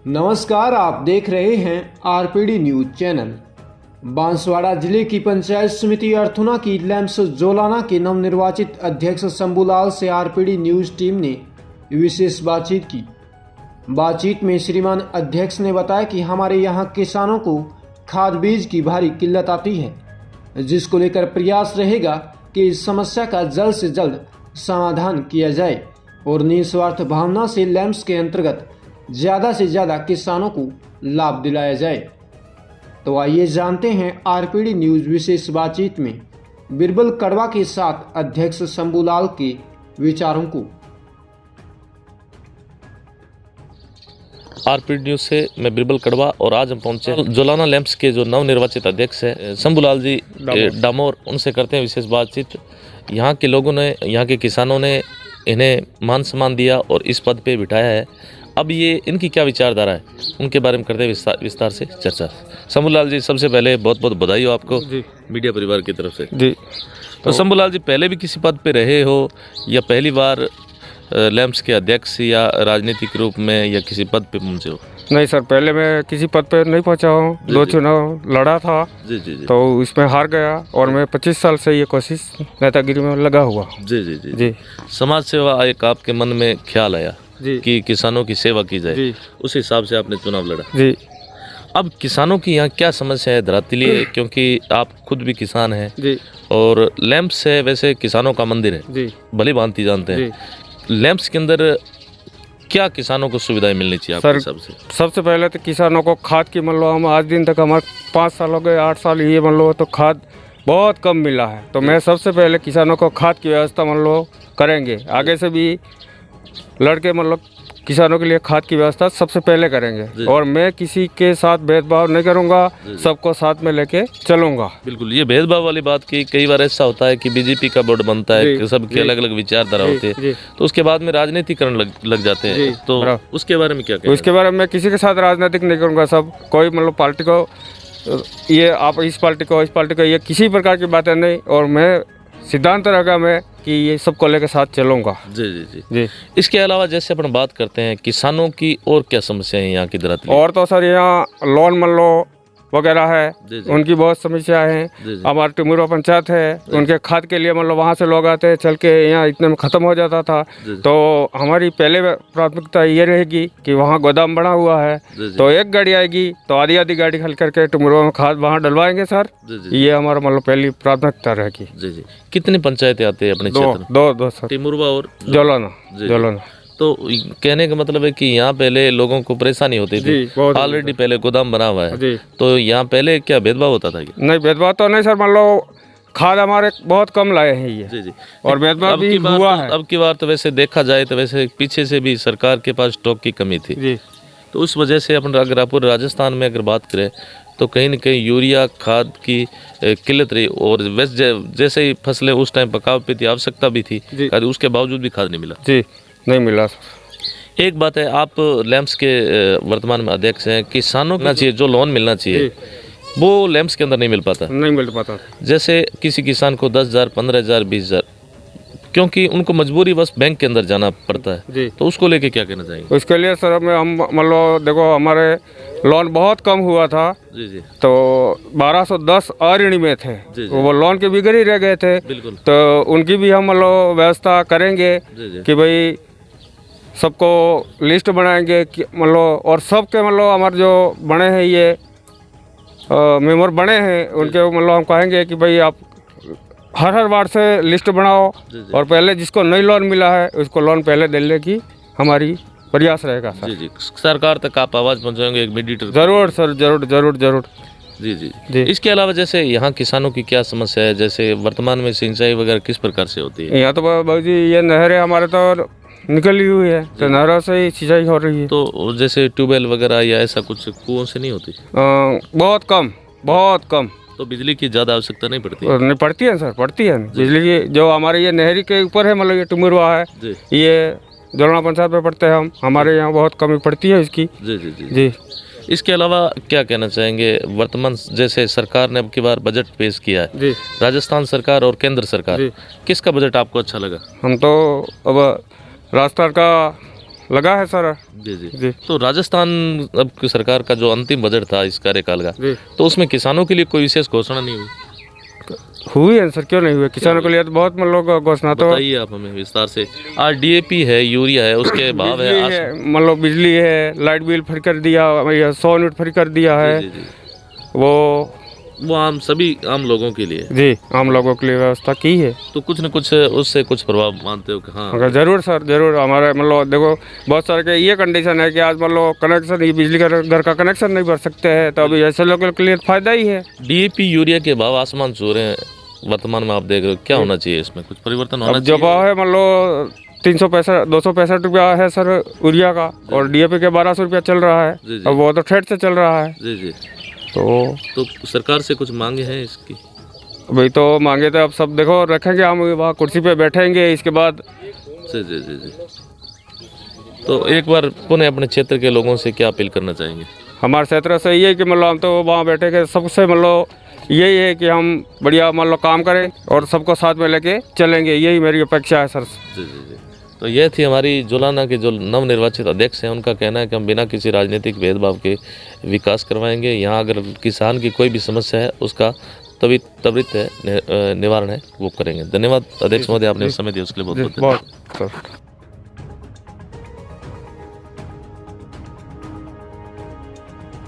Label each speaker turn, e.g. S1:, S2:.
S1: नमस्कार, आप देख रहे हैं आरपीडी न्यूज चैनल। बांसवाड़ा जिले की पंचायत समिति अर्थुना की लैम्स जोलाना के नवनिर्वाचित अध्यक्ष शंभूलाल से आरपीडी न्यूज टीम ने विशेष बातचीत की। बातचीत में श्रीमान अध्यक्ष ने बताया कि हमारे यहां किसानों को खाद बीज की भारी किल्लत आती है, जिसको लेकर प्रयास रहेगा कि इस समस्या का जल्द से जल्द समाधान किया जाए और निस्वार्थ भावना से लैम्स के अंतर्गत ज़्यादा से ज़्यादा किसानों को लाभ दिलाया जाए। तो आइए जानते हैं आरपीडी न्यूज विशेष बातचीत में बिरबल कड़वा के साथ अध्यक्ष शंभूलाल के विचारों को।
S2: आरपीडी न्यूज से मैं बिरबल कड़वा और आज हम पहुंचे जोलाना लैम्प्स के जो नवनिर्वाचित अध्यक्ष है शंभूलाल जी डामोर, उनसे करते हैं विशेष बातचीत। यहाँ के लोगों ने, यहाँ के किसानों ने इन्हें मान सम्मान दिया और इस पद पे बिठाया है। अब ये इनकी क्या विचारधारा है, उनके बारे में करते हैं विस्तार से चर्चा। शंभूलाल जी, सबसे पहले बहुत बहुत बधाई हो आपको जी, मीडिया परिवार की तरफ से जी। तो शंभूलाल जी, पहले भी किसी पद पे रहे हो या पहली बार लैम्प्स के अध्यक्ष या राजनीतिक रूप में या किसी पद पे पहुंचे हो?
S3: नहीं सर, पहले मैं किसी पद पे नहीं पहुंचा हूँ। 2 चुनाव लड़ा था
S2: जी जी,
S3: तो इसमें हार गया और मैं 25 साल से ये कोशिश नेतागिरी में लगा हुआ।
S2: जी जी जी जी। समाज सेवा एक आपके मन में ख्याल आया कि किसानों की सेवा की जाए, उस हिसाब से आपने चुनाव लड़ा जी। अब किसानों की यहाँ क्या समस्या है धरातली है, क्योंकि आप खुद भी किसान हैं जी, और लैम्प्स है वैसे किसानों का मंदिर है जी, भली भांति जानते हैं। लैम्प्स के अंदर क्या किसानों को सुविधाएं मिलनी चाहिए आपके हिसाब से?
S3: सबसे पहले तो किसानों को खाद की, मान लो हम आज दिन तक हमारे 5 साल हो गए, 8 साल ये मान लो, तो खाद बहुत कम मिला है। तो मैं सबसे पहले किसानों को खाद की व्यवस्था मान लो करेंगे, आगे से भी लड़के मतलब किसानों के लिए खाद की व्यवस्था सबसे पहले करेंगे। और मैं किसी के साथ भेदभाव नहीं करूंगा, सबको साथ में लेके चलूंगा।
S2: बिल्कुल, ये भेदभाव वाली बात की कई बार ऐसा होता है कि बीजेपी का बोर्ड बनता है, सबके अलग अलग विचारधारा होते हैं, तो उसके बाद में राजनीतिकरण लग जाते हैं। तो उसके बारे में क्या कहें?
S3: उसके बारे में मैं किसी के साथ राजनीतिक नहीं करूँगा। सब कोई मतलब पार्टी को, ये आप इस पार्टी को, इस पार्टी को, ये किसी प्रकार की बातें नहीं। और मैं सिद्धांत रहेगा मैं कि ये सबको लेकर साथ चलूंगा जी जी जी जी।
S2: इसके अलावा जैसे अपन बात करते हैं किसानों की, और क्या समस्या है यहाँ की धरातल?
S3: और तो सर यहाँ लोन मान लो वगैरह है, उनकी बहुत समस्याएं हैं। हमारे टिमुरा पंचायत है, उनके खाद के लिए मतलब वहाँ से लोग आते हैं, चल के यहाँ इतने में ख़त्म हो जाता था। तो हमारी पहले प्राथमिकता ये रहेगी कि वहाँ गोदाम बना हुआ है, तो एक गाड़ी आएगी तो आधी आधी गाड़ी खल करके टिमुरा में खाद वहाँ डलवाएंगे सर। ये हमारा मतलब पहली प्राथमिकता रहेगी जी।
S2: कितनी पंचायतें आते हैं अपने क्षेत्र?
S3: दो सर,
S2: टिमुरवा और
S3: जोलाना।
S2: तो कहने का मतलब है कि यहाँ पहले लोगों को परेशानी होती थी, ऑलरेडी पहले गोदाम बना हुआ है, तो यहाँ पहले क्या भेदभाव होता था?
S3: नहीं, भेदभाव तो नहीं सर, मान लो खाद हमारे बहुत कम लाए हैं ये जी जी, और भेदभाव भी हुआ है।
S2: अब की बार तो वैसे देखा जाए तो वैसे पीछे से भी सरकार के पास स्टॉक की कमी थी जी, तो उस वजह से अपन अगर पूरे राजस्थान में अगर बात करें तो कहीं न कहीं यूरिया खाद की किल्लत रही, और वैसे जैसे ही फसलें उस टाइम पकाव पे थी, आवश्यकता भी थी, उसके बावजूद भी खाद नहीं मिला
S3: जी, नहीं मिला।
S2: एक बात है, आप लैम्प्स के वर्तमान में अध्यक्ष हैं, किसानों को चाहिए जो लोन मिलना चाहिए वो लैम्प्स के अंदर नहीं मिल पाता। जैसे किसी किसान को 10,000, 15,000, 20,000, क्योंकि उनको मजबूरी बस बैंक के अंदर जाना पड़ता है जी। तो उसको लेके क्या कहना चाहेंगे?
S3: उसके लिए सर हम मतलब देखो, हमारे लोन बहुत कम हुआ था
S2: जी जी,
S3: तो 1210 अऋणी में थे जी जी। वो लोन के बिगड़ ही रह गए थे।
S2: बिल्कुल, तो
S3: उनकी भी हम मतलब व्यवस्था करेंगे जी जी। कि भाई सबको लिस्ट बनाएंगे मतलब, और सबके मतलब हमारे जो बने हैं ये मेंबर बने हैं, उनके मतलब हम कहेंगे कि भाई आप हर वार्ड से लिस्ट बनाओ जी जी। और पहले जिसको नई लोन मिला है उसको लोन पहले देने की हमारी प्रयास रहेगा सर जी जी।
S2: सरकार तक आप आवाज़ पहुंचाएंगे एक मीडिएटर?
S3: जरूर सर, जरूर जरूर जरूर
S2: जी जी जी। इसके अलावा जैसे यहाँ किसानों की क्या समस्या है, जैसे वर्तमान में सिंचाई वगैरह किस प्रकार से होती है?
S3: यहाँ तो बाबू जी ये नहरें हमारे तो निकली हुई है, तो नहरों से ही सिंचाई हो रही है।
S2: तो जैसे ट्यूबवेल वगैरह या ऐसा कुछ कुओं से नहीं होती?
S3: बहुत कम, बहुत कम।
S2: तो बिजली की ज़्यादा आवश्यकता नहीं पड़ती?
S3: नहीं पड़ती है सर, पड़ती है बिजली की। जो हमारे ये नहरी के ऊपर है, मतलब ये टिमुरवा है, ये जोलाना पंचायत में पड़ते हैं हम, हमारे यहाँ बहुत कमी पड़ती है इसकी
S2: जी जी जी
S3: जी।
S2: इसके अलावा क्या कहना चाहेंगे? वर्तमान जैसे सरकार ने अब की बार बजट पेश किया है जी, राजस्थान सरकार और केंद्र सरकार, किसका बजट आपको अच्छा लगा?
S3: हम तो अब राजस्थान का लगा है सर।
S2: जी जी
S3: जी
S2: तो राजस्थान अब की सरकार का जो अंतिम बजट था इस कार्यकाल का,
S3: जी
S2: तो उसमें किसानों के लिए कोई विशेष घोषणा नहीं हुई?
S3: हुई है सर, क्यों नहीं हुई? किसानों के लिए तो बहुत मतलब घोषणा तो
S2: बताइए आप हमें विस्तार से। आज डीएपी है, यूरिया है, उसके भाव
S3: बिजली
S2: है
S3: है, मतलब बिजली है, लाइट बिल फ्री कर दिया, 100 यूनिट फ्री कर दिया है।
S2: जी जी
S3: वो
S2: आम सभी आम लोगों के लिए।
S3: जी आम लोगों के लिए व्यवस्था की है।
S2: तो कुछ न कुछ उससे कुछ प्रभाव मानते हो कि हाँ?
S3: अगर जरूर सर, जरूर। हमारे मतलब देखो बहुत सारे के ये कंडीशन है कि आज मतलब कनेक्शन, ये बिजली का घर का कनेक्शन नहीं भर सकते हैं, तो अभी ऐसे लोगों के लिए फायदा ही है।
S2: डीएपी यूरिया के भाव आसमान छू रहे हैं वर्तमान में, आप देख रहे हो, क्या होना चाहिए इसमें? कुछ परिवर्तन होना
S3: अब जो
S2: चाहिए?
S3: भाव है मतलब 265 रुपया है सर यूरिया का, और डीएपी के 1200 रुपया चल रहा है।
S2: जी, जी।
S3: अब वो तो ठेठ से चल रहा है।
S2: जी जी
S3: तो
S2: सरकार से कुछ मांगे हैं इसकी?
S3: भाई तो मांगे तो अब सब देखो रखेंगे, हम वहाँ कुर्सी पे बैठेंगे, इसके बाद
S2: जी जी जी जी तो एक बार पुनः अपने क्षेत्र के लोगों से क्या अपील करना चाहेंगे?
S3: हमारे क्षेत्र से ये है कि मतलब हम तो वहाँ बैठे के सबसे मतलब यही है कि हम बढ़िया मतलब काम करें और सबको साथ में लेके चलेंगे, यही मेरी अपेक्षा है सर।
S2: जी जी जी तो यह थी हमारी जोलाना के जो नवनिर्वाचित अध्यक्ष हैं, उनका कहना है कि हम बिना किसी राजनीतिक भेदभाव के विकास करवाएंगे। यहाँ अगर किसान की कोई भी समस्या है उसका त्वरित निवारण है वो करेंगे। धन्यवाद अध्यक्ष महोदय, आपने समय दिया उसके लिए बहुत बहुत
S3: बहुत सर।